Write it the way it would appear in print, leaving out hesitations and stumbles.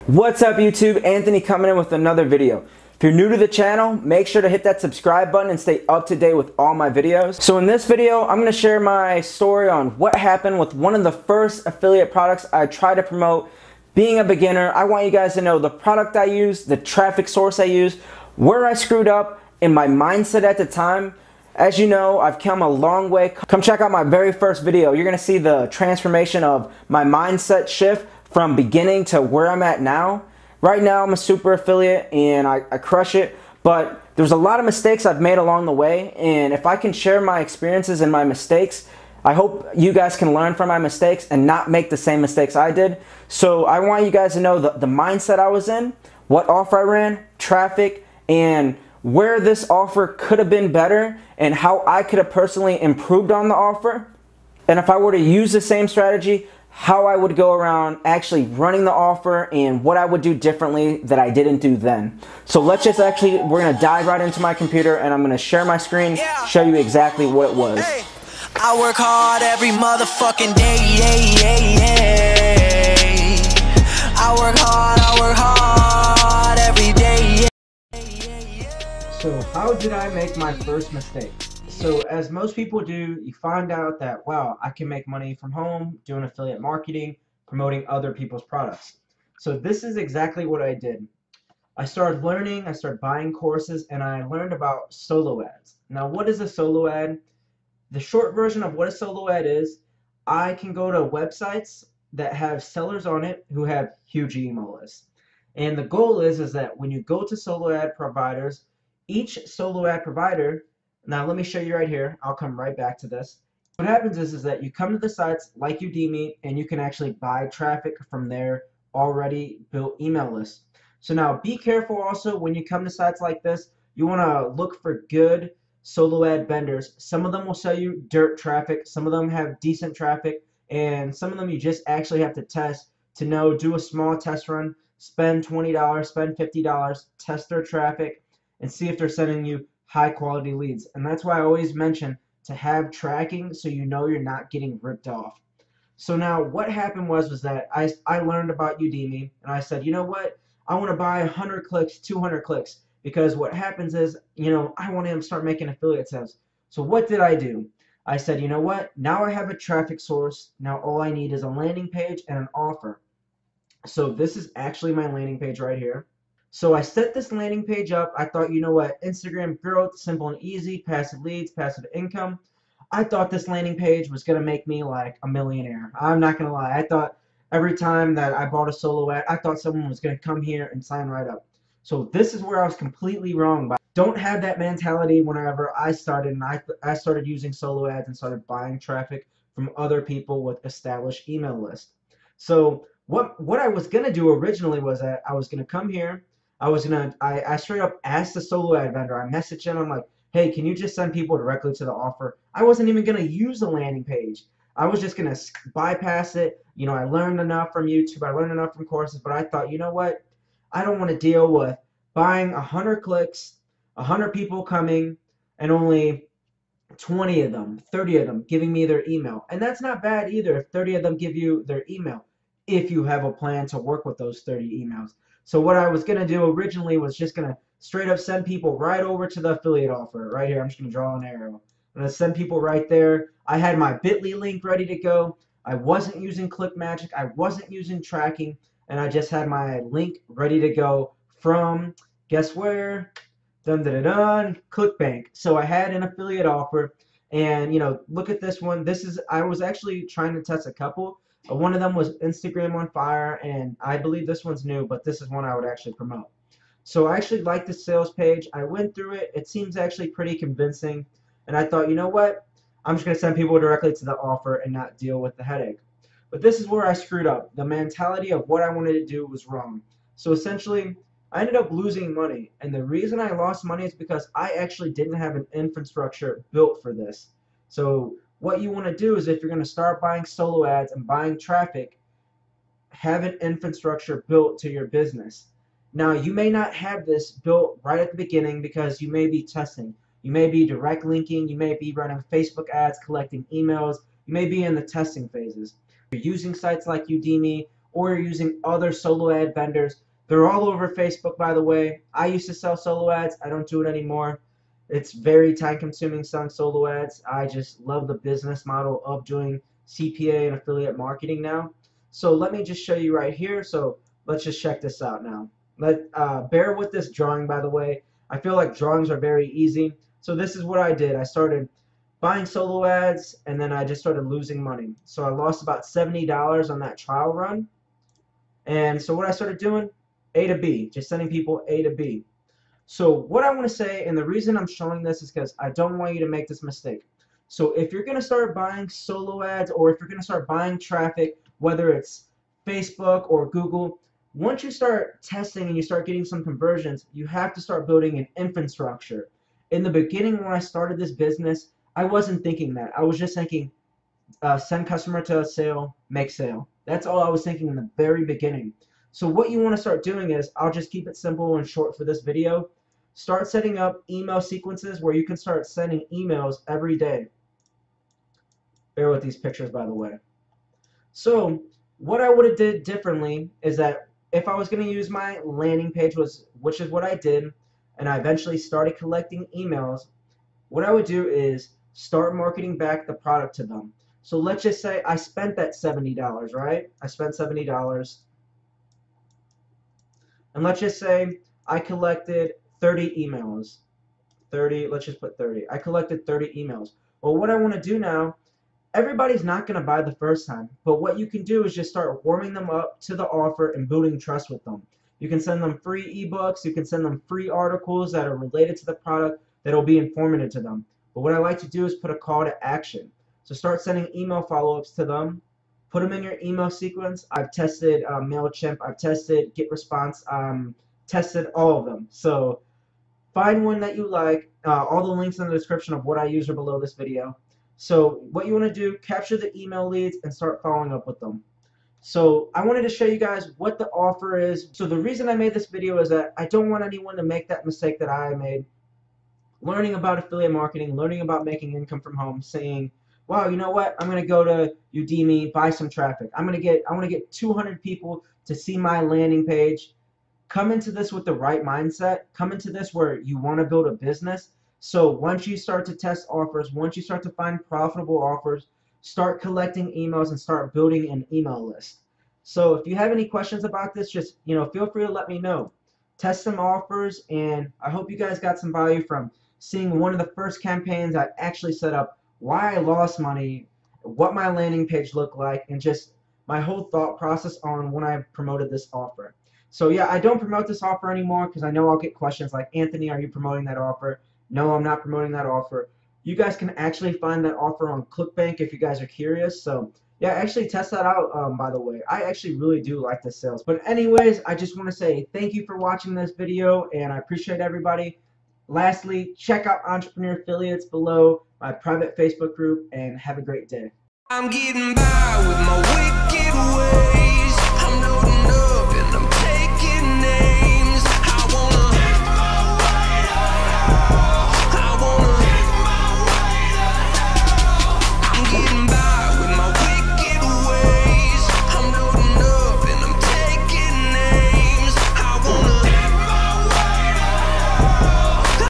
What's up YouTube? Anthony coming in with another video. If you're new to the channel, make sure to hit that subscribe button and stay up to date with all my videos. So in this video, I'm going to share my story on what happened with one of the first affiliate products I tried to promote. Being a beginner, I want you guys to know the product I used, the traffic source I used, where I screwed up, and my mindset at the time. As you know, I've come a long way. Come check out my very first video. You're going to see the transformation of my mindset shift from beginning to where I'm at now. Right now, I'm a super affiliate and I crush it, but there's a lot of mistakes I've made along the way, and if I can share my experiences and my mistakes, I hope you guys can learn from my mistakes and not make the same mistakes I did. So I want you guys to know the mindset I was in, what offer I ran, traffic, and where this offer could have been better and how I could have personally improved on the offer. And if I were to use the same strategy, how I would go around actually running the offer and what I would do differently that I didn't do then. So we're gonna dive right into my computer and I'm gonna share my screen, show you exactly what it was. Hey, I work hard every motherfucking day, I work hard every day, So how did I make my first mistake? So as most people do, you find out that, wow, I can make money from home doing affiliate marketing, promoting other people's products. So this is exactly what I did. I started learning, I started buying courses, and I learned about solo ads. Now, what is a solo ad? The short version of what a solo ad is, I can go to websites that have sellers on it who have huge email lists. And the goal is that when you go to solo ad providers, each solo ad provider, now let me show you right here, I'll come right back to this. What happens is that you come to the sites like Udemy and you can actually buy traffic from their already built email lists. So now be careful also when you come to sites like this, you want to look for good solo ad vendors. Some of them will sell you dirt traffic, some of them have decent traffic, and some of them you just actually have to test to know, do a small test run, spend $20, spend $50, test their traffic, and see if they're sending you high quality leads. And that's why I always mention to have tracking so you know you're not getting ripped off. So now what happened was that I learned about Udemy and I said, you know what, I want to buy 100 clicks, 200 clicks, because what happens is, you know, I want to start making affiliate sales. So what did I do? I said, you know what, now I have a traffic source. Now all I need is a landing page and an offer. So this is actually my landing page right here. So I set this landing page up. I thought, you know what, Instagram growth, simple and easy, passive leads, passive income. I thought this landing page was going to make me like a millionaire. I'm not going to lie. I thought every time that I bought a solo ad, I thought someone was going to come here and sign right up. So this is where I was completely wrong. But don't have that mentality whenever I started. And I started using solo ads and started buying traffic from other people with established email lists. So what I was going to do originally was that I was going to come here. I straight up asked the solo ad vendor. I messaged him. I'm like, hey, can you just send people directly to the offer? I wasn't even going to use the landing page. I was just going to bypass it. You know, I learned enough from YouTube. I learned enough from courses, but I thought, you know what? I don't want to deal with buying 100 clicks, 100 people coming, and only 20 of them, 30 of them giving me their email. And that's not bad either if 30 of them give you their email, if you have a plan to work with those 30 emails. So what I was going to do originally was just going to straight up send people right over to the affiliate offer. Right here, I'm just going to draw an arrow. I'm going to send people right there. I had my bit.ly link ready to go. I wasn't using ClickMagick. I wasn't using tracking. And I just had my link ready to go from, guess where? Dun, dun, dun, dun, ClickBank. So I had an affiliate offer. And, you know, look at this one. I was actually trying to test a couple. One of them was Instagram on Fire, and I believe this one's new, but this is one I would actually promote. So I actually like the sales page. I went through it. It seems actually pretty convincing. And I thought, you know what? I'm just going to send people directly to the offer and not deal with the headache. But this is where I screwed up. The mentality of what I wanted to do was wrong. So essentially, I ended up losing money. And the reason I lost money is because I actually didn't have an infrastructure built for this. So what you want to do is if you're going to start buying solo ads and buying traffic, have an infrastructure built to your business. Now, you may not have this built right at the beginning because you may be testing. You may be direct linking. You may be running Facebook ads, collecting emails. You may be in the testing phases. You're using sites like Udemy or you're using other solo ad vendors. They're all over Facebook, by the way. I used to sell solo ads. I don't do it anymore. It's very time consuming selling solo ads. I just love the business model of doing CPA and affiliate marketing now. So let me just show you right here. So let's just check this out now. Bear with this drawing, by the way. I feel like drawings are very easy. So this is what I did. I started buying solo ads, and then I just started losing money. So I lost about $70 on that trial run. And so what I started doing, A to B, just sending people A to B. So what I want to say, and the reason I'm showing this is because I don't want you to make this mistake. So if you're going to start buying solo ads, or if you're going to start buying traffic, whether it's Facebook or Google, once you start testing and you start getting some conversions, you have to start building an infrastructure. In the beginning, when I started this business, I wasn't thinking that. I was just thinking, send customer to a sale, make sale. That's all I was thinking in the very beginning. So what you want to start doing is, I'll just keep it simple and short for this video. Start setting up email sequences where you can start sending emails every day. Bear with these pictures, by the way. So what I would have did differently is that if I was going to use my landing page, which is what I did, and I eventually started collecting emails, what I would do is start marketing back the product to them. So let's just say I spent that $70, right? I spent $70. And let's just say I collected 30 emails. 30, let's just put 30. I collected 30 emails. Well, what I want to do now, everybody's not going to buy the first time, but what you can do is just start warming them up to the offer and building trust with them. You can send them free ebooks, you can send them free articles that are related to the product that will be informative to them. But what I like to do is put a call to action. So start sending email follow-ups to them. Put them in your email sequence. I've tested MailChimp, I've tested GetResponse, tested all of them. So find one that you like. All the links in the description of what I use are below this video. So what you want to do, capture the email leads and start following up with them. So I wanted to show you guys what the offer is. So the reason I made this video is that I don't want anyone to make that mistake that I made. Learning about affiliate marketing, learning about making income from home, saying, wow, you know what? I'm going to go to Udemy, buy some traffic. I want to get 200 people to see my landing page. Come into this with the right mindset. Come into this where you want to build a business. So once you start to test offers, once you start to find profitable offers, start collecting emails and start building an email list. So if you have any questions about this, just feel free to let me know. Test some offers, and I hope you guys got some value from seeing one of the first campaigns I actually set up, why I lost money, what my landing page looked like, and just my whole thought process on when I promoted this offer. So yeah, I don't promote this offer anymore because I know I'll get questions like, Anthony, are you promoting that offer? No, I'm not promoting that offer. You guys can actually find that offer on ClickBank if you guys are curious. So yeah, actually test that out, by the way. I actually really do like the sales. But anyways, I just want to say thank you for watching this video, and I appreciate everybody. Lastly, check out Entrepreneur Affiliates below, my private Facebook group, and have a great day. I'm getting by with my wicked ways. I'm loading up.